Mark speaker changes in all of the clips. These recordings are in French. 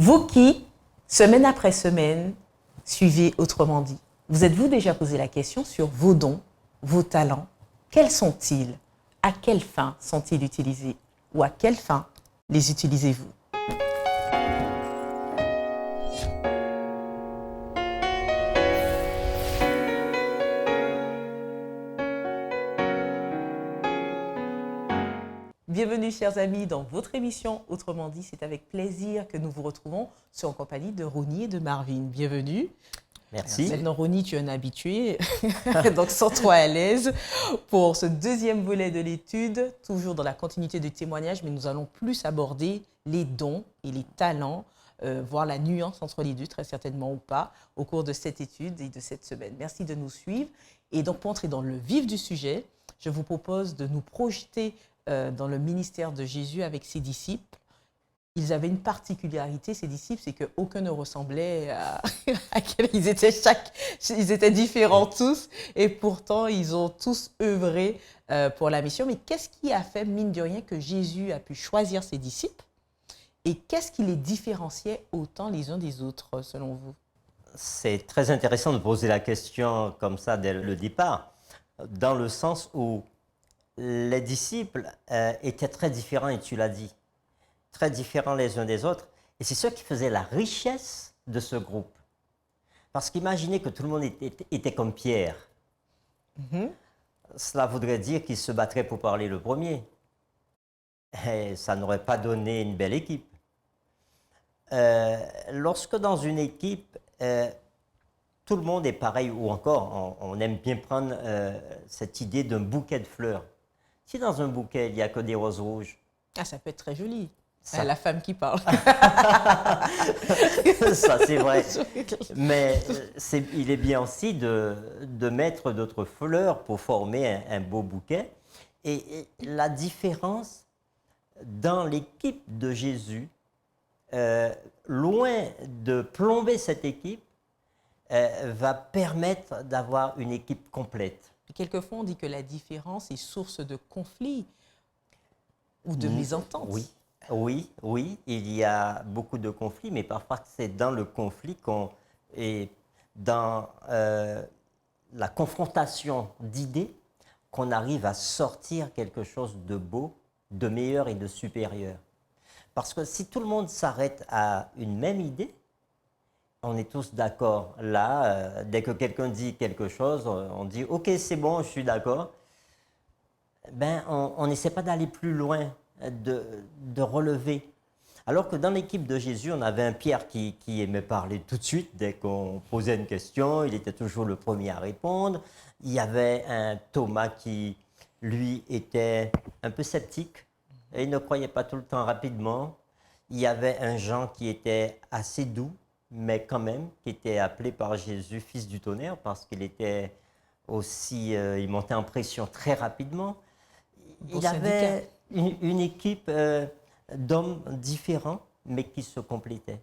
Speaker 1: Vous qui, semaine après semaine, suivez Autrement dit, vous êtes-vous déjà posé la question sur vos dons, vos talents? Quels sont-ils? À quelle fin sont-ils utilisés? Ou à quelle fin les utilisez-vous? Bienvenue chers amis dans votre émission Autrement dit, c'est avec plaisir que nous vous retrouvons en compagnie de Ronnie et de Marvin. Bienvenue.
Speaker 2: Merci.
Speaker 1: Maintenant Ronnie, tu es un habitué, donc sens-toi à l'aise pour ce deuxième volet de l'étude, toujours dans la continuité du témoignage, mais nous allons plus aborder les dons et les talents, voir la nuance entre les deux, très certainement ou pas, au cours de cette étude et de cette semaine. Merci de nous suivre. Et donc pour entrer dans le vif du sujet, je vous propose de nous projeter dans le ministère de Jésus avec ses disciples. Ils avaient une particularité, ces disciples, c'est qu'aucun ne ressemblait à quel ils étaient différents tous, et pourtant ils ont tous œuvré pour la mission. Mais qu'est-ce qui a fait, mine de rien, que Jésus a pu choisir ses disciples, et qu'est-ce qui les différenciait autant les uns des autres, selon vous?
Speaker 2: C'est très intéressant de poser la question comme ça dès le départ, dans le sens où les disciples étaient très différents, et tu l'as dit, très différents les uns des autres. Et c'est ce qui faisait la richesse de ce groupe. Parce qu'imaginez que tout le monde était comme Pierre. Cela voudrait dire qu'il se battrait pour parler le premier. Et ça n'aurait pas donné une belle équipe. Lorsque dans une équipe, tout le monde est pareil, ou encore, on aime bien prendre cette idée d'un bouquet de fleurs. Si dans un bouquet, il n'y a que des roses rouges.
Speaker 1: Ah, ça peut être très joli. La femme qui parle.
Speaker 2: Ça, c'est vrai. Mais il est bien aussi de mettre d'autres fleurs pour former un beau bouquet. Et la différence dans l'équipe de Jésus, loin de plomber cette équipe, va permettre d'avoir une équipe complète.
Speaker 1: Quelquefois, on dit que la différence est source de conflit ou de mésentente.
Speaker 2: Oui, il y a beaucoup de conflits, mais parfois c'est dans le conflit et dans la confrontation d'idées qu'on arrive à sortir quelque chose de beau, de meilleur et de supérieur. Parce que si tout le monde s'arrête à une même idée, on est tous d'accord. Là, dès que quelqu'un dit quelque chose, on dit « Ok, c'est bon, je suis d'accord ». Ben, on n'essaie pas d'aller plus loin, de relever. Alors que dans l'équipe de Jésus, on avait un Pierre qui aimait parler tout de suite. Dès qu'on posait une question, il était toujours le premier à répondre. Il y avait un Thomas qui, lui, était un peu sceptique et il ne croyait pas tout le temps rapidement. Il y avait un Jean qui était assez doux, mais quand même, qui était appelé par Jésus fils du tonnerre parce qu'il était aussi, il montait en pression très rapidement. Il avait une équipe d'hommes différents, mais qui se complétaient.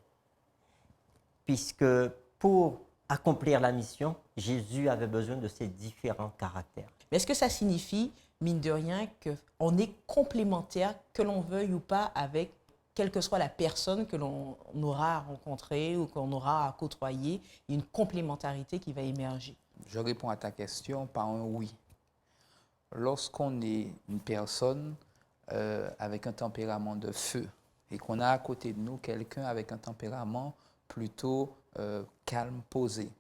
Speaker 2: Puisque pour accomplir la mission, Jésus avait besoin de ces différents caractères.
Speaker 1: Mais est-ce que ça signifie, mine de rien, qu'on est complémentaire, que l'on veuille ou pas, avec quelle que soit la personne que l'on aura à rencontrer ou qu'on aura à côtoyer, il y a une complémentarité qui va émerger?
Speaker 3: Je réponds à ta question par un oui. Lorsqu'on est une personne avec un tempérament de feu et qu'on a à côté de nous quelqu'un avec un tempérament plutôt calme, posé,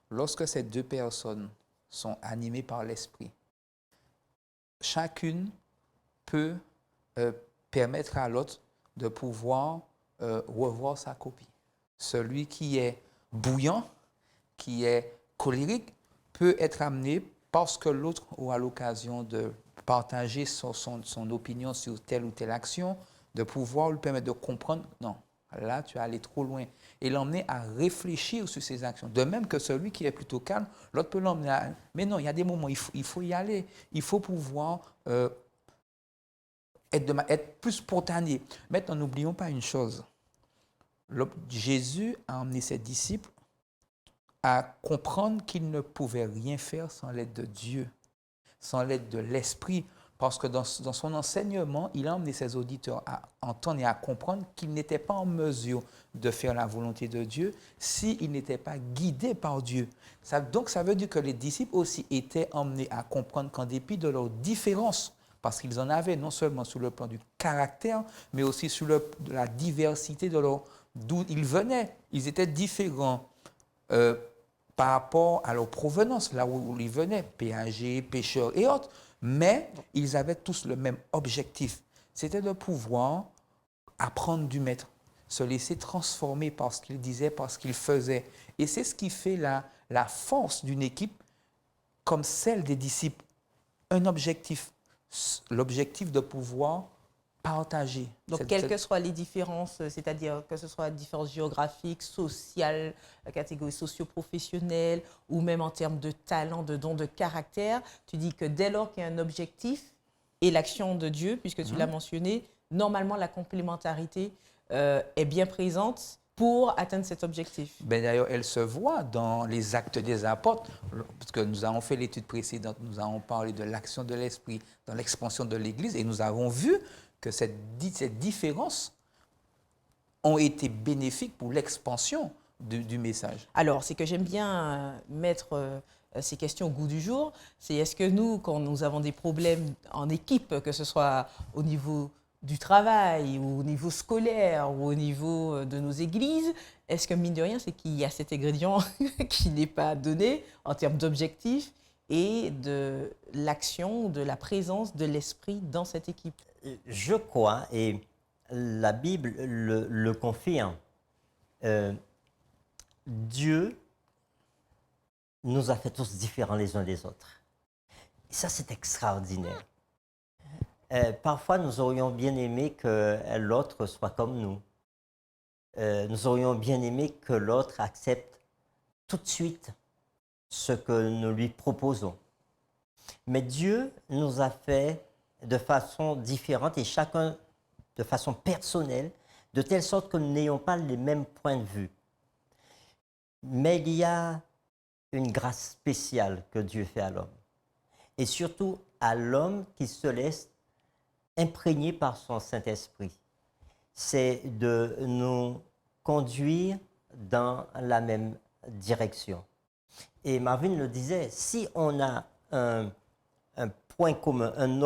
Speaker 3: lorsque ces deux personnes sont animées par l'esprit, chacune peut permettre à l'autre de pouvoir revoir sa copie. Celui qui est bouillant, qui est colérique, peut être amené parce que l'autre aura l'occasion de partager son opinion sur telle ou telle action, de pouvoir lui permettre de comprendre, non, là tu es allé trop loin, et l'emmener à réfléchir sur ses actions. De même que celui qui est plutôt calme, l'autre peut l'emmener à... Mais non, il y a des moments, il faut y aller, il faut pouvoir être plus spontané. Maintenant, n'oublions pas une chose. Jésus a emmené ses disciples à comprendre qu'ils ne pouvaient rien faire sans l'aide de Dieu, sans l'aide de l'Esprit. Parce que dans son enseignement, il a emmené ses auditeurs à entendre et à comprendre qu'ils n'étaient pas en mesure de faire la volonté de Dieu s'ils n'étaient pas guidés par Dieu. Donc, ça veut dire que les disciples aussi étaient emmenés à comprendre qu'en dépit de leurs différences, parce qu'ils en avaient non seulement sur le plan du caractère, mais aussi sur de la diversité d'où ils venaient. Ils étaient différents par rapport à leur provenance, là où ils venaient, péagers, pêcheurs et autres. Mais ils avaient tous le même objectif. C'était de pouvoir apprendre du maître, se laisser transformer par ce qu'il disait, par ce qu'il faisait. Et c'est ce qui fait la force d'une équipe comme celle des disciples. Un objectif, l'objectif de pouvoir partager.
Speaker 1: Donc, quelles que soient les différences, c'est-à-dire que ce soit différences géographiques, sociales, catégories socio-professionnelles, ou même en termes de talent, de dons, de caractère, tu dis que dès lors qu'il y a un objectif et l'action de Dieu, puisque tu l'as mentionné, normalement la complémentarité est bien présente pour atteindre cet objectif.
Speaker 3: D'ailleurs, elle se voit dans les actes des apôtres, parce que nous avons fait l'étude précédente, nous avons parlé de l'action de l'Esprit dans l'expansion de l'Église, et nous avons vu que ces différences ont été bénéfiques pour l'expansion du message.
Speaker 1: Alors, c'est que j'aime bien mettre ces questions au goût du jour. C'est est-ce que nous, quand nous avons des problèmes en équipe, que ce soit au niveau du travail, ou au niveau scolaire, ou au niveau de nos églises, est-ce que, mine de rien, c'est qu'il y a cet ingrédient qui n'est pas donné en termes d'objectifs et de l'action, de la présence de l'esprit dans cette équipe?
Speaker 2: Je crois, et la Bible le confirme, Dieu nous a fait tous différents les uns des autres. Et ça, c'est extraordinaire. Parfois, nous aurions bien aimé que l'autre soit comme nous. Nous aurions bien aimé que l'autre accepte tout de suite ce que nous lui proposons. Mais Dieu nous a fait de façon différente et chacun de façon personnelle, de telle sorte que nous n'ayons pas les mêmes points de vue. Mais il y a une grâce spéciale que Dieu fait à l'homme. Et surtout à l'homme qui se laisse imprégner par son Saint-Esprit. C'est de nous conduire dans la même direction. Et Marvin le disait, si on a un point commun, un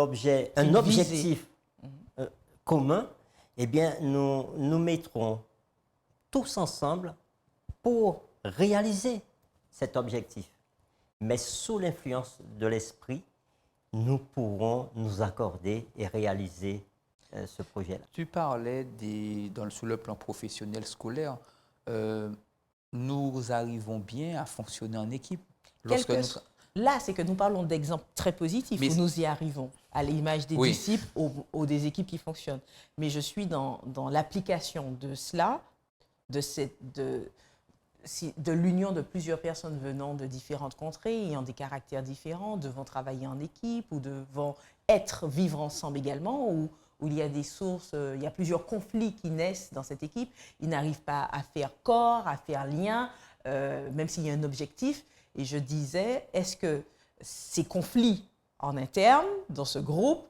Speaker 2: objectif commun, eh bien, nous nous mettrons tous ensemble pour réaliser cet objectif. Mais sous l'influence de l'esprit, nous pourrons nous accorder et réaliser ce projet-là.
Speaker 3: Tu parlais sur le plan professionnel scolaire, nous arrivons bien à fonctionner en équipe.
Speaker 1: Là, c'est que nous parlons d'exemples très positifs où nous y arrivons, à l'image des disciples ou des équipes qui fonctionnent. Mais je suis dans l'application de cela, de l'union de plusieurs personnes venant de différentes contrées, ayant des caractères différents, devant travailler en équipe ou devant vivre ensemble également, où il y a des sources, il y a plusieurs conflits qui naissent dans cette équipe. Ils n'arrivent pas à faire corps, à faire lien, même s'il y a un objectif. Et je disais, est-ce que ces conflits en interne, dans ce groupe,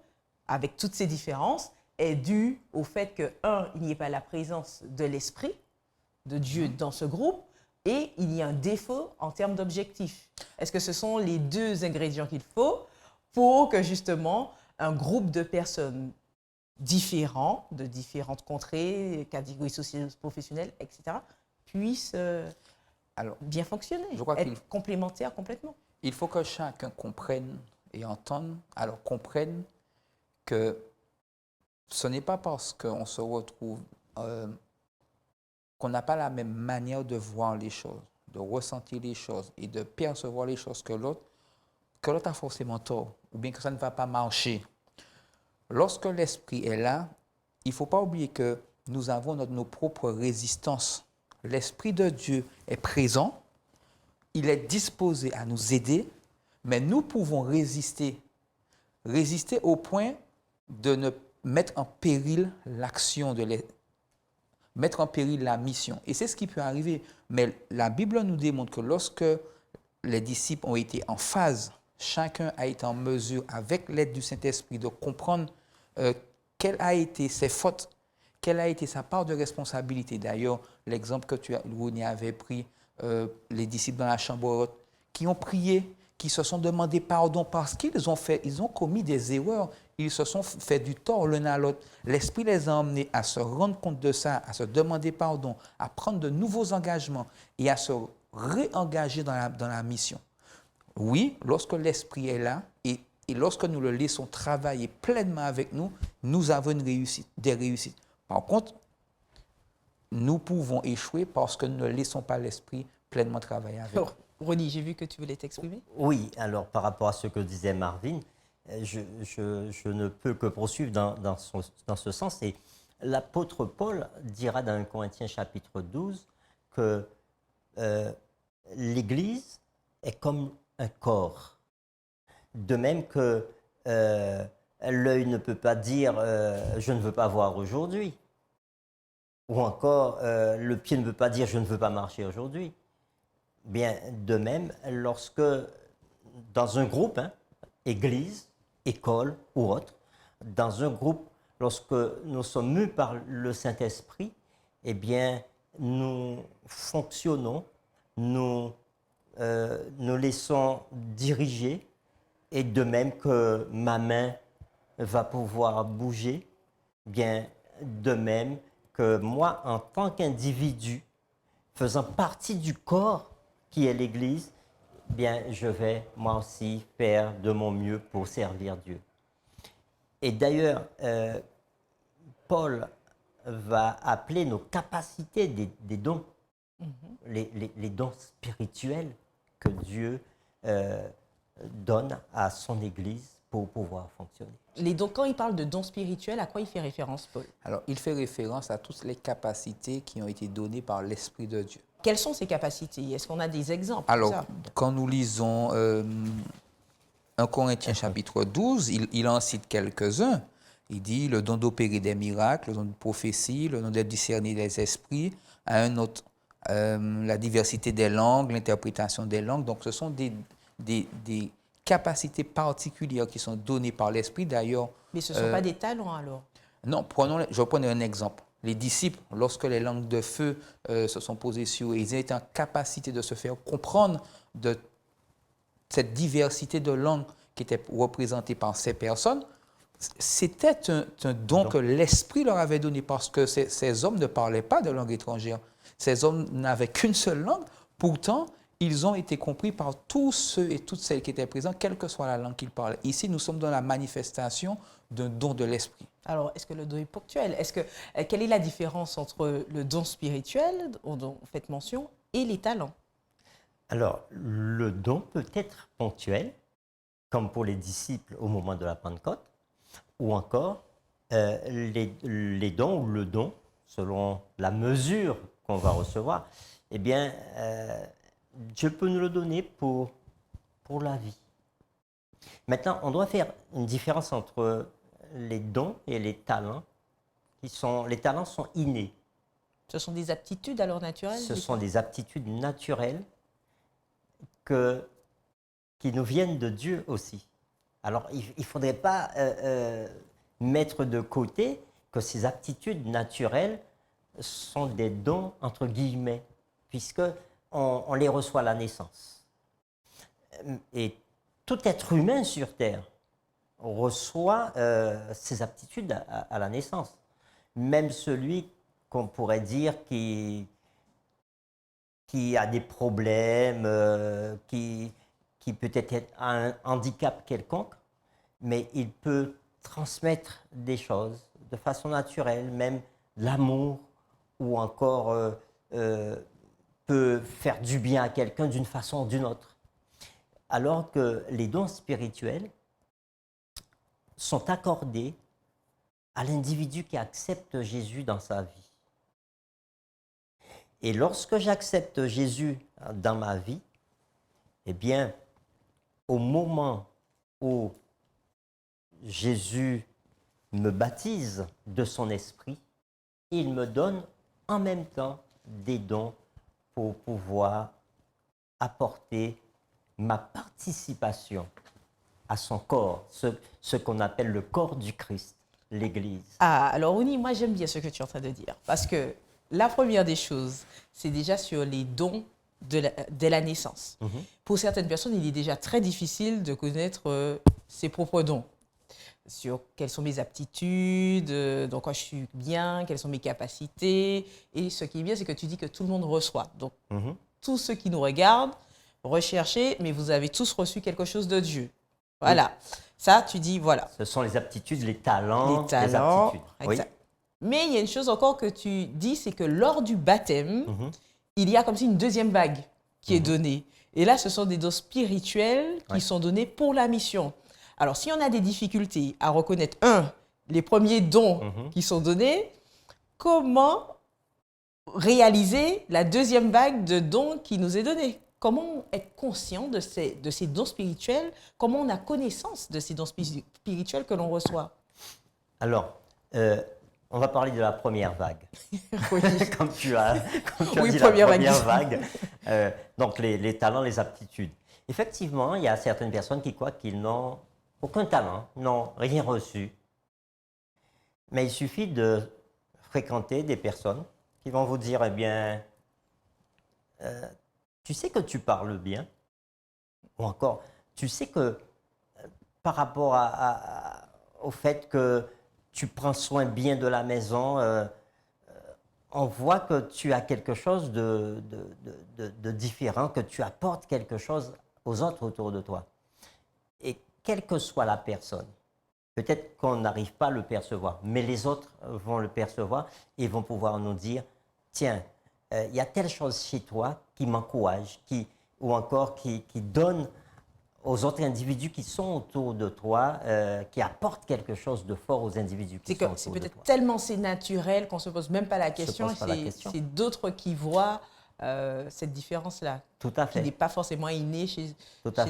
Speaker 1: avec toutes ces différences, est dû au fait que, il n'y ait pas la présence de l'Esprit de Dieu dans ce groupe, et il y a un défaut en termes d'objectifs. Est-ce que ce sont les deux ingrédients qu'il faut pour que justement un groupe de personnes différents, de différentes contrées, catégories socio-professionnelles, etc., puisse bien fonctionner, être complémentaire complètement?
Speaker 3: Il faut que chacun comprenne et comprenne que ce n'est pas parce qu'on se retrouve, qu'on n'a pas la même manière de voir les choses, de ressentir les choses et de percevoir les choses que l'autre a forcément tort, ou bien que ça ne va pas marcher. Lorsque l'esprit est là, il ne faut pas oublier que nous avons nos propres résistances. L'Esprit de Dieu est présent, il est disposé à nous aider, mais nous pouvons résister au point de ne mettre en péril l'action, mettre en péril la mission. Et c'est ce qui peut arriver. Mais la Bible nous démontre que lorsque les disciples ont été en phase chacun a été en mesure, avec l'aide du Saint-Esprit, de comprendre quelles a été ses fautes, quelle a été sa part de responsabilité. D'ailleurs, l'exemple que Rooney avait pris, les disciples dans la chambre haute, qui ont prié, qui se sont demandé pardon parce ils ont commis des erreurs, ils se sont fait du tort l'un à l'autre. L'Esprit les a emmenés à se rendre compte de ça, à se demander pardon, à prendre de nouveaux engagements et à se réengager dans la mission. Oui, lorsque l'Esprit est là et lorsque nous le laissons travailler pleinement avec nous, nous avons des réussites. Par contre, nous pouvons échouer parce que nous ne laissons pas l'Esprit pleinement travailler avec nous.
Speaker 1: Ronnie, j'ai vu que tu voulais t'exprimer.
Speaker 2: Oui, alors par rapport à ce que disait Marvin, je ne peux que poursuivre dans ce sens. Et l'apôtre Paul dira dans 1 Corinthiens chapitre 12 que l'Église est comme un corps. De même que l'œil ne peut pas dire je ne veux pas voir aujourd'hui. Ou encore le pied ne peut pas dire je ne veux pas marcher aujourd'hui. Bien, de même, lorsque dans un groupe, église, école ou autre, dans un groupe, lorsque nous sommes mus par le Saint-Esprit, eh bien, nous fonctionnons, nous laissons diriger, et de même que ma main va pouvoir bouger, bien, de même que moi, en tant qu'individu, faisant partie du corps qui est l'Église, bien, je vais moi aussi faire de mon mieux pour servir Dieu. Et d'ailleurs, Paul va appeler nos capacités des dons, les dons spirituels que Dieu donne à son Église pour pouvoir fonctionner.
Speaker 1: Les dons, quand il parle de dons spirituels, à quoi il fait référence, Paul?
Speaker 3: Alors, il fait référence à toutes les capacités qui ont été données par l'Esprit de Dieu.
Speaker 1: Quelles sont ces capacités? Est-ce qu'on a des exemples?
Speaker 3: Alors, quand nous lisons 1 Corinthiens chapitre 12, il en cite quelques-uns. Il dit le don d'opérer des miracles, le don de prophétie, le don de discerner les esprits, à un autre, la diversité des langues, l'interprétation des langues. Donc, ce sont des capacités particulières qui sont données par l'Esprit. D'ailleurs,
Speaker 1: mais ce ne sont pas des talents alors?
Speaker 3: Non, je prends un exemple. Les disciples, lorsque les langues de feu se sont posées sur eux, ils étaient en capacité de se faire comprendre de cette diversité de langues qui était représentée par ces personnes. C'était un don que l'Esprit leur avait donné parce que ces hommes ne parlaient pas de langue étrangère. Ces hommes n'avaient qu'une seule langue. Pourtant, ils ont été compris par tous ceux et toutes celles qui étaient présents, quelle que soit la langue qu'ils parlaient. Ici, nous sommes dans la manifestation d'un don de l'Esprit.
Speaker 1: Alors, est-ce que le don est ponctuel? Quelle est la différence entre le don spirituel, dont vous faites mention, et les talents?
Speaker 2: Alors, le don peut être ponctuel, comme pour les disciples au moment de la Pentecôte, ou encore les dons ou le don, selon la mesure qu'on va recevoir, eh bien, Dieu peut nous le donner pour la vie. Maintenant, on doit faire une différence entre les dons et les talents. Les talents sont innés.
Speaker 1: Ce sont des aptitudes alors naturelles?
Speaker 2: Ce sont des aptitudes naturelles qui nous viennent de Dieu aussi. Alors, il ne faudrait pas mettre de côté que ces aptitudes naturelles sont des dons, entre guillemets, puisqu'on les reçoit à la naissance. Et tout être humain sur Terre reçoit ces aptitudes à la naissance. Même celui qu'on pourrait dire qui a des problèmes, qui peut-être a un handicap quelconque, mais il peut transmettre des choses de façon naturelle, même l'amour, ou encore peut faire du bien à quelqu'un d'une façon ou d'une autre. Alors que les dons spirituels sont accordés à l'individu qui accepte Jésus dans sa vie. Et lorsque j'accepte Jésus dans ma vie, eh bien, au moment où Jésus me baptise de son esprit, il me donne en même temps des dons pour pouvoir apporter ma participation à son corps, ce qu'on appelle le corps du Christ, l'Église.
Speaker 1: Ah, alors Ouni, moi j'aime bien ce que tu es en train de dire. Parce que la première des choses, c'est déjà sur les dons dès la naissance. Pour certaines personnes, il est déjà très difficile de connaître ses propres dons. Sur quelles sont mes aptitudes, dans quoi je suis bien, quelles sont mes capacités. Et ce qui est bien, c'est que tu dis que tout le monde reçoit. Donc, tous ceux qui nous regardent, recherchez, mais vous avez tous reçu quelque chose de Dieu. Voilà. Oui. Ça, tu dis, voilà.
Speaker 2: Ce sont les aptitudes, les talents,
Speaker 1: les aptitudes.
Speaker 2: Exact.
Speaker 1: Oui. Mais il y a une chose encore que tu dis, c'est que lors du baptême, il y a comme si une deuxième vague qui est donnée. Et là, ce sont des dons spirituels qui sont donnés pour la mission. Alors, si on a des difficultés à reconnaître, les premiers dons qui sont donnés, comment réaliser la deuxième vague de dons qui nous est donnée? Comment être conscient de ces dons spirituels? Comment on a connaissance de ces dons spirituels que l'on reçoit?
Speaker 2: Alors, on va parler de la première vague.
Speaker 1: Oui.
Speaker 2: comme tu as
Speaker 1: oui,
Speaker 2: dit,
Speaker 1: première
Speaker 2: la première vague. Donc, les talents, les aptitudes. Effectivement, il y a certaines personnes qui croient qu'ils n'ont aucun talent, n'ont rien reçu. Mais il suffit de fréquenter des personnes qui vont vous dire, eh bien, tu sais que tu parles bien, ou encore, tu sais que par rapport au fait que tu prends soin bien de la maison, on voit que tu as quelque chose de différent, que tu apportes quelque chose aux autres autour de toi. Et quelle que soit la personne, peut-être qu'on n'arrive pas à le percevoir, mais les autres vont le percevoir et vont pouvoir nous dire, tiens, il y a telle chose chez toi qui m'encourage, ou encore qui donne aux autres individus qui sont autour de toi, qui apportent quelque chose de fort aux individus qui sont autour de toi.
Speaker 1: C'est peut-être tellement c'est naturel qu'on ne se pose même pas la question. C'est d'autres qui voient cette différence-là.
Speaker 2: Tout à fait.
Speaker 1: Qui n'est pas forcément innée chez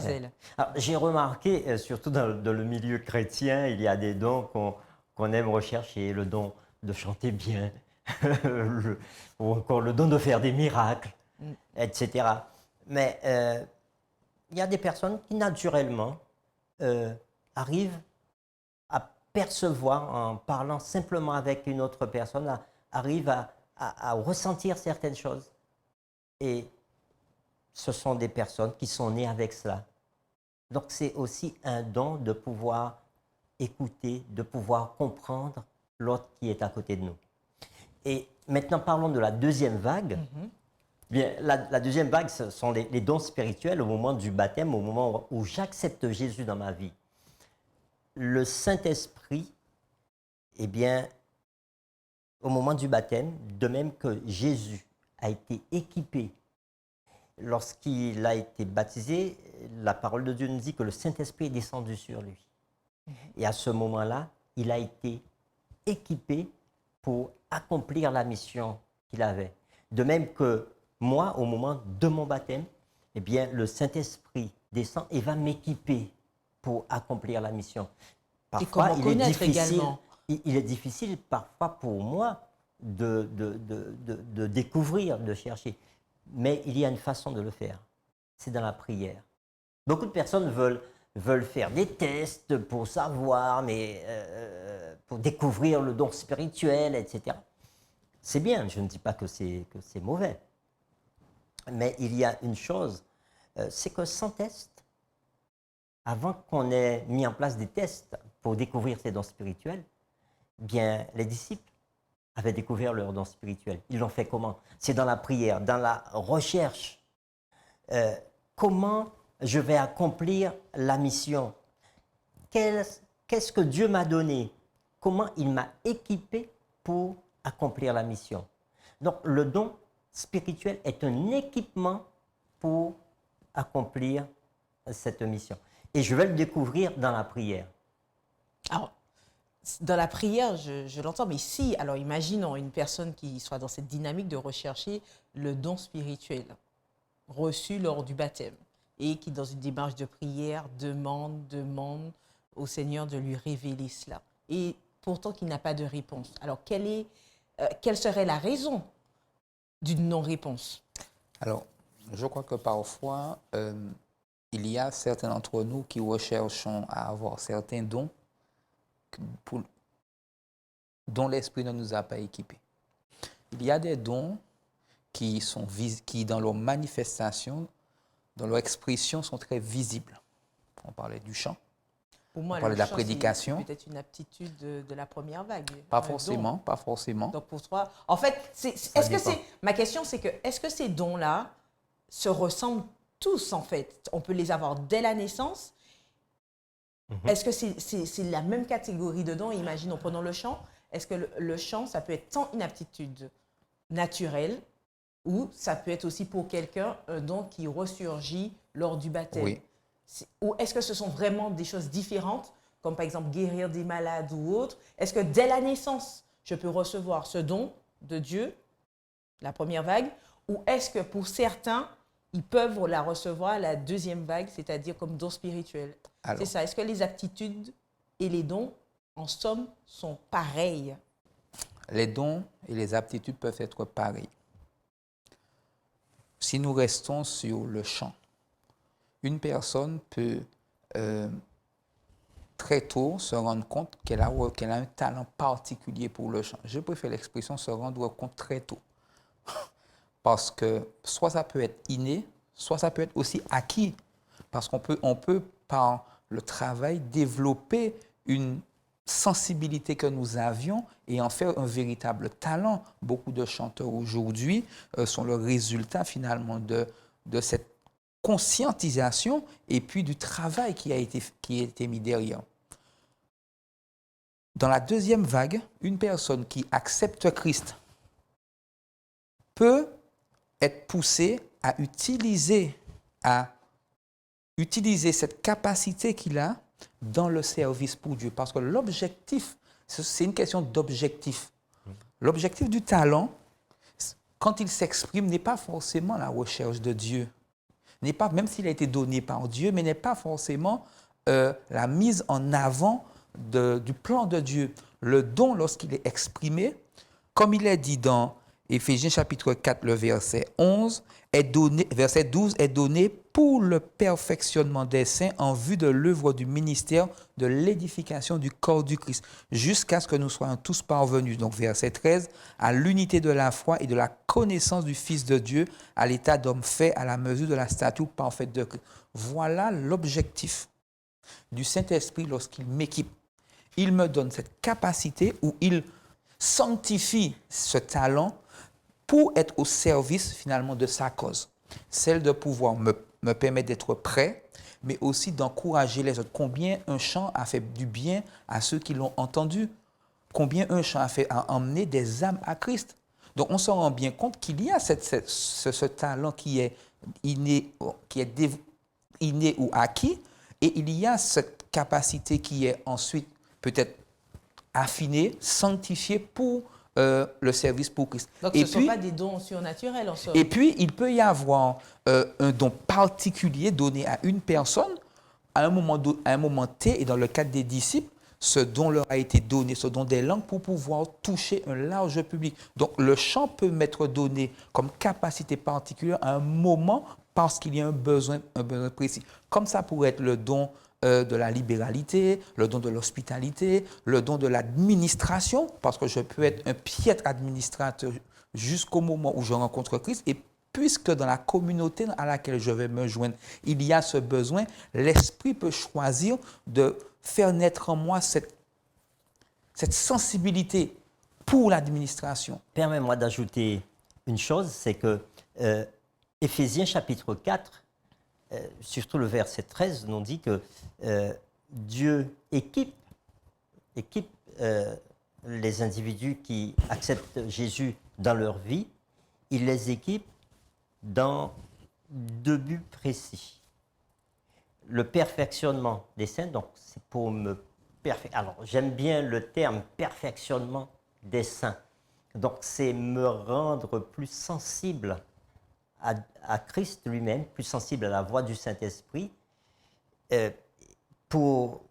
Speaker 1: elles.
Speaker 2: J'ai remarqué, surtout dans le milieu chrétien, il y a des dons qu'on aime rechercher, le don de chanter bien, ou encore le don de faire des miracles, etc. Mais il y a des personnes qui, naturellement, arrivent à percevoir, en parlant simplement avec une autre personne, arrivent à ressentir certaines choses. Et ce sont des personnes qui sont nées avec cela. Donc, c'est aussi un don de pouvoir écouter, de pouvoir comprendre l'autre qui est à côté de nous. Et maintenant, parlons de la deuxième vague. Bien, la deuxième vague, ce sont les dons spirituels au moment du baptême, au moment où j'accepte Jésus dans ma vie. Le Saint-Esprit, eh bien, au moment du baptême, de même que Jésus a été équipé, lorsqu'il a été baptisé, la parole de Dieu nous dit que le Saint-Esprit est descendu sur lui. Et à ce moment-là, il a été équipé pour accomplir la mission qu'il avait. De même que moi, au moment de mon baptême, eh bien, le Saint-Esprit descend et va m'équiper pour accomplir la mission. Parfois, il est difficile parfois pour moi de découvrir, de chercher. Mais il y a une façon de le faire. C'est dans la prière. Beaucoup de personnes veulent faire des tests pour savoir, pour découvrir le don spirituel, etc. C'est bien, je ne dis pas que c'est mauvais. Mais il y a une chose, c'est que sans test, avant qu'on ait mis en place des tests pour découvrir ces dons spirituels, bien, les disciples avaient découvert leurs dons spirituels. Ils l'ont fait comment? C'est dans la prière, dans la recherche. Comment je vais accomplir la mission? Qu'est-ce que Dieu m'a donné? Comment il m'a équipé pour accomplir la mission? Donc, le don spirituel est un équipement pour accomplir cette mission. Et je vais le découvrir dans la prière.
Speaker 1: Alors, dans la prière, je l'entends, mais si, alors imaginons une personne qui soit dans cette dynamique de rechercher le don spirituel reçu lors du baptême et qui, dans une démarche de prière, demande au Seigneur de lui révéler cela. Et pourtant qu'il n'a pas de réponse. Alors, quelle serait la raison d'une non-réponse?
Speaker 3: Alors, je crois que parfois, il y a certains d'entre nous qui recherchons à avoir certains dons pour- dont l'Esprit ne nous a pas équipés. Il y a des dons qui, dans leur manifestation, dans leur expression, sont très visibles. On parlait du chant,
Speaker 1: Pour moi,
Speaker 3: on parlait
Speaker 1: le
Speaker 3: de la
Speaker 1: chant,
Speaker 3: prédication.
Speaker 1: c'est peut-être une aptitude de la première vague.
Speaker 3: Pas
Speaker 1: un don.
Speaker 3: forcément, pas forcément.
Speaker 1: Donc pour toi, en fait, ma question c'est que est-ce que ces dons-là se ressemblent tous en fait? On peut les avoir dès la naissance. Est-ce que c'est la même catégorie de dons? Imaginons, prenons le chant. Est-ce que le chant, ça peut être tant une aptitude naturelle ou ça peut être aussi pour quelqu'un un don qui ressurgit lors du baptême?
Speaker 3: Oui.
Speaker 1: Ou est-ce que ce sont vraiment des choses différentes, comme par exemple guérir des malades ou autre? Est-ce que dès la naissance, je peux recevoir ce don de Dieu, la première vague, ou est-ce que pour certains, ils peuvent la recevoir à la deuxième vague, c'est-à-dire comme don spirituel?
Speaker 3: Alors.
Speaker 1: C'est ça. Est-ce que les aptitudes et les dons, en somme, sont pareils?
Speaker 3: Les dons et les aptitudes peuvent être pareils. Si nous restons sur le chant, une personne peut très tôt se rendre compte qu'elle a un talent particulier pour le chant. Je préfère l'expression se rendre compte très tôt. Parce que soit ça peut être inné, soit ça peut être aussi acquis. Parce qu'on peut, par le travail, développer une sensibilité que nous avions et en faire un véritable talent. Beaucoup de chanteurs aujourd'hui sont le résultat finalement de cette conscientisation et puis du travail qui a été mis derrière. Dans la deuxième vague, une personne qui accepte Christ peut être poussée à utiliser cette capacité qu'il a dans le service pour Dieu. Parce que l'objectif, c'est une question d'objectif. L'objectif du talent, quand il s'exprime, n'est pas forcément la recherche de Dieu. Même s'il a été donné par Dieu, mais n'est pas forcément la mise en avant du plan de Dieu. Le don, lorsqu'il est exprimé, comme il est dit dans Éphésiens chapitre 4, le verset 11, verset 12, est donné pour le perfectionnement des saints en vue de l'œuvre du ministère de l'édification du corps du Christ, jusqu'à ce que nous soyons tous parvenus, donc verset 13, à l'unité de la foi et de la connaissance du Fils de Dieu, à l'état d'homme fait à la mesure de la stature parfaite de Christ. Voilà l'objectif du Saint-Esprit lorsqu'il m'équipe. Il me donne cette capacité où il sanctifie ce talent pour être au service finalement de sa cause. Celle de pouvoir me permettre d'être prêt, mais aussi d'encourager les autres. Combien un chant a fait du bien à ceux qui l'ont entendu? Combien un chant a emmené des âmes à Christ? Donc on se rend bien compte qu'il y a ce talent qui est inné ou acquis, et il y a cette capacité qui est ensuite peut-être affinée, sanctifiée pour le service pour Christ.
Speaker 1: Donc ce ne sont pas des dons surnaturels en somme.
Speaker 3: Et puis, il peut y avoir un don particulier donné à une personne à un moment T, et dans le cadre des disciples, ce don leur a été donné, ce don des langues, pour pouvoir toucher un large public. Donc, le chant peut m'être donné comme capacité particulière à un moment parce qu'il y a un besoin précis. Comme ça pourrait être le don de la libéralité, le don de l'hospitalité, le don de l'administration, parce que je peux être un piètre administrateur jusqu'au moment où je rencontre Christ. Et puisque dans la communauté à laquelle je vais me joindre, il y a ce besoin, l'Esprit peut choisir de faire naître en moi cette sensibilité pour l'administration.
Speaker 2: Permets-moi d'ajouter une chose, c'est que Éphésiens chapitre 4, surtout le verset 13, nous dit que Dieu équipe les individus qui acceptent Jésus dans leur vie. Il les équipe dans deux buts précis. Le perfectionnement des saints, donc c'est pour me perfectionner. Alors, j'aime bien le terme perfectionnement des saints. Donc, c'est me rendre plus sensible à Christ lui-même, plus sensible à la voix du Saint-Esprit, pour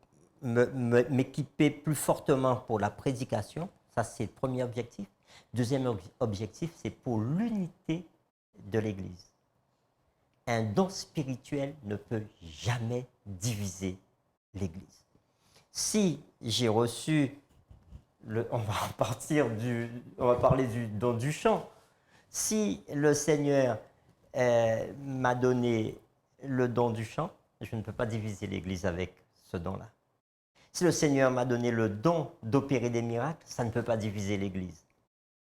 Speaker 2: m'équiper plus fortement pour la prédication. Ça, c'est le premier objectif. Deuxième objectif, c'est pour l'unité de l'Église. un don spirituel ne peut jamais diviser l'Église. Si j'ai reçu, on va parler du don du chant. Si le Seigneur m'a donné le don du chant, je ne peux pas diviser l'Église avec ce don-là. Si le Seigneur m'a donné le don d'opérer des miracles, ça ne peut pas diviser l'Église.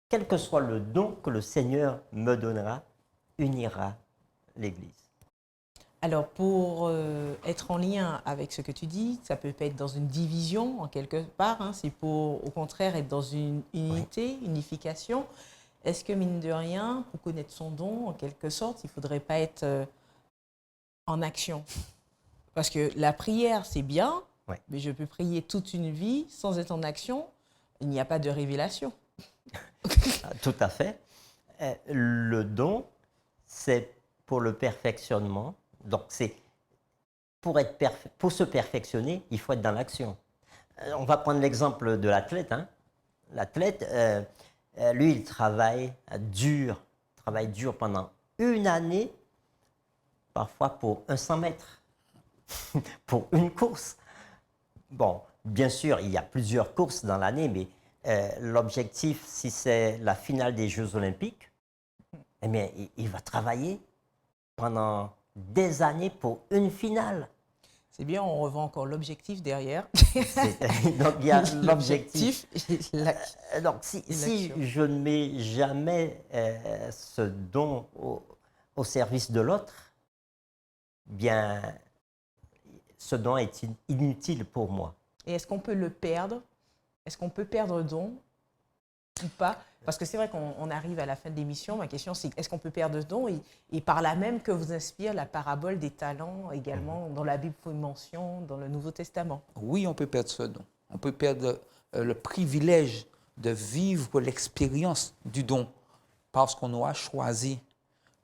Speaker 2: Quel que soit le don que le Seigneur me donnera, unira l'Église.
Speaker 1: Alors, pour être en lien avec ce que tu dis, ça peut pas être dans une division, en quelque part. Hein, c'est pour, au contraire, être dans une unité, unification. Est-ce que, mine de rien, pour connaître son don, en quelque sorte, il ne faudrait pas être en action? Parce que la prière, c'est bien, mais je peux prier toute une vie sans être en action. Il n'y a pas de révélation.
Speaker 2: Tout à fait. Le don, c'est pour le perfectionnement. Donc, c'est pour se perfectionner, il faut être dans l'action. On va prendre l'exemple de l'athlète. Hein. L'athlète, lui, il travaille dur pendant une année, parfois pour un 100 mètres, pour une course. Bon, bien sûr, il y a plusieurs courses dans l'année, mais l'objectif, si c'est la finale des Jeux Olympiques, eh bien, il va travailler pendant des années pour une finale.
Speaker 1: C'est bien, on revoit encore l'objectif derrière.
Speaker 2: Donc, il y a l'objectif. Donc, si je ne mets jamais ce don au service de l'autre, bien, ce don est inutile pour moi.
Speaker 1: Et est-ce qu'on peut le perdre? Est-ce qu'on peut perdre le don ou pas? Parce que c'est vrai qu'on arrive à la fin de l'émission. Ma question, c'est est-ce qu'on peut perdre le don et par là même que vous inspire la parabole des talents également dans la Bible, faut une mention dans le Nouveau Testament?
Speaker 3: Oui, on peut perdre ce don. On peut perdre le privilège de vivre l'expérience du don parce qu'on aura choisi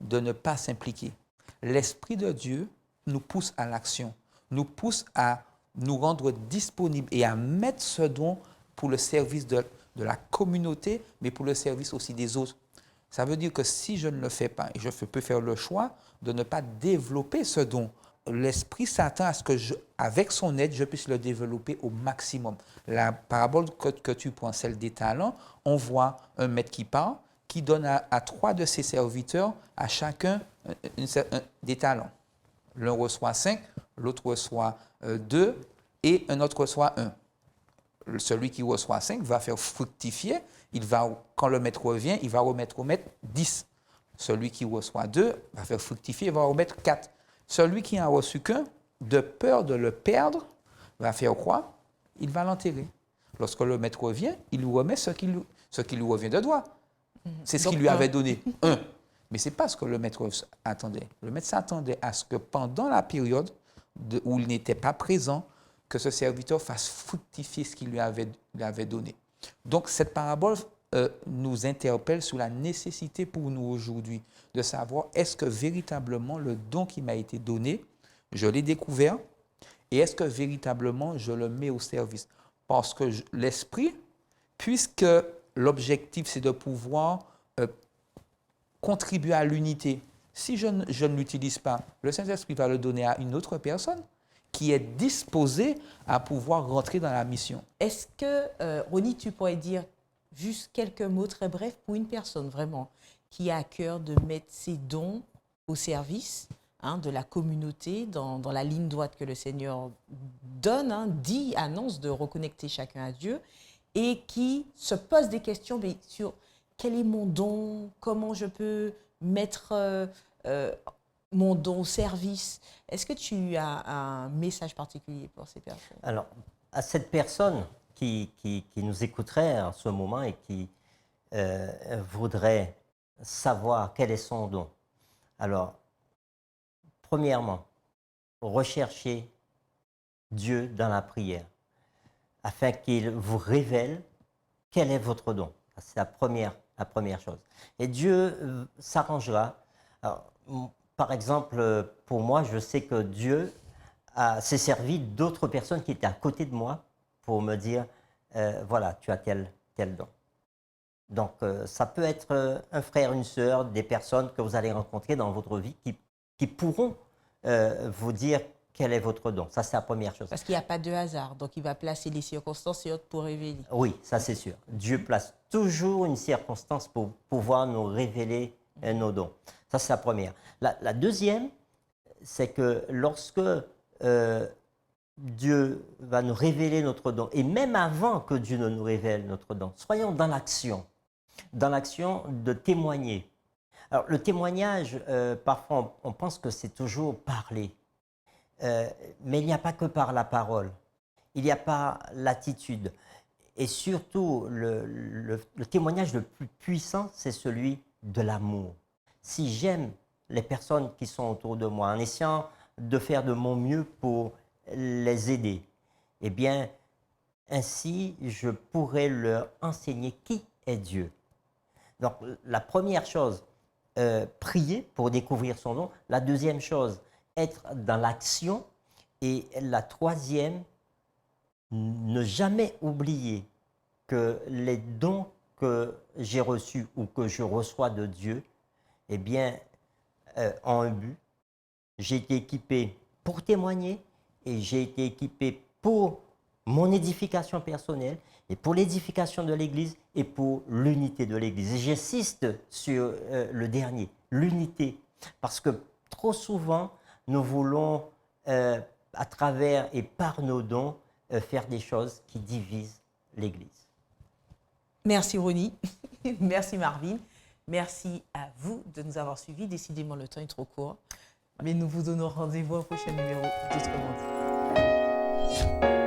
Speaker 3: de ne pas s'impliquer. L'Esprit de Dieu nous pousse à l'action, nous pousse à nous rendre disponibles et à mettre ce don pour le service de la communauté, mais pour le service aussi des autres. Ça veut dire que si je ne le fais pas, et je peux faire le choix de ne pas développer ce don, l'Esprit s'attend à ce que, avec son aide, je puisse le développer au maximum. La parabole que tu prends, celle des talents, on voit un maître qui part, qui donne à 3 de ses serviteurs, à chacun des talents. L'un reçoit 5, l'autre reçoit 2 et un autre reçoit 1. Celui qui reçoit 5 va faire fructifier. Quand le maître revient, il va remettre au maître 10. Celui qui reçoit 2 va faire fructifier, il va remettre 4. Celui qui n'a reçu qu'un, de peur de le perdre, va faire quoi? Il va l'enterrer. Lorsque le maître revient, il lui remet ce qui lui revient de droit. C'est ce qu'il lui avait donné, 1. Mais ce n'est pas ce que le maître attendait. Le maître s'attendait à ce que pendant la période où il n'était pas présent, que ce serviteur fasse fructifier ce qu'il lui avait donné. Donc, cette parabole nous interpelle sur la nécessité pour nous aujourd'hui de savoir est-ce que véritablement le don qui m'a été donné, je l'ai découvert et est-ce que véritablement je le mets au service? Parce que l'esprit, puisque l'objectif c'est de pouvoir contribuer à l'unité, si je ne l'utilise pas, le Saint-Esprit va le donner à une autre personne qui est disposé à pouvoir rentrer dans la mission.
Speaker 1: Est-ce que, Ronnie, tu pourrais dire juste quelques mots très brefs pour une personne vraiment qui a à cœur de mettre ses dons au service de la communauté, dans la ligne droite que le Seigneur donne, dit, annonce de reconnecter chacun à Dieu, et qui se pose des questions sur quel est mon don, comment je peux mettre mon don au service. Est-ce que tu as un message particulier pour ces personnes?
Speaker 2: Alors, à cette personne qui nous écouterait en ce moment et qui voudrait savoir quel est son don, alors, premièrement, recherchez Dieu dans la prière afin qu'il vous révèle quel est votre don. C'est la première chose. Et Dieu s'arrangera. Alors, par exemple, pour moi, je sais que Dieu s'est servi d'autres personnes qui étaient à côté de moi pour me dire, voilà, tu as tel don. Donc, ça peut être un frère, une sœur, des personnes que vous allez rencontrer dans votre vie qui qui pourront vous dire quel est votre don. Ça, c'est la première chose.
Speaker 1: Parce qu'il n'y a pas de hasard. Donc, il va placer les circonstances et autres pour révéler.
Speaker 2: Oui, ça c'est sûr. Dieu place toujours une circonstance pour pouvoir nous révéler nos dons. Ça, c'est la première. La deuxième, c'est que lorsque Dieu va nous révéler notre don, et même avant que Dieu ne nous révèle notre don, soyons dans l'action de témoigner. Alors, le témoignage, parfois, on pense que c'est toujours parler. Mais il n'y a pas que par la parole. Il n'y a pas l'attitude. Et surtout, le témoignage le plus puissant, c'est celui de l'amour. Si j'aime les personnes qui sont autour de moi, en essayant de faire de mon mieux pour les aider, eh bien, ainsi, je pourrai leur enseigner qui est Dieu. Donc, la première chose, prier pour découvrir son nom. La deuxième chose, être dans l'action. Et la troisième, ne jamais oublier que les dons que j'ai reçus ou que je reçois de Dieu, eh bien, ont un but. J'ai été équipé pour témoigner et j'ai été équipé pour mon édification personnelle et pour l'édification de l'Église et pour l'unité de l'Église. Et j'insiste sur le dernier, l'unité, parce que trop souvent, nous voulons, à travers et par nos dons, faire des choses qui divisent l'Église.
Speaker 1: Merci Ronnie, merci Marvin, merci à vous de nous avoir suivis. Décidément, le temps est trop court, mais nous vous donnons rendez-vous au prochain numéro d'Autrement dit.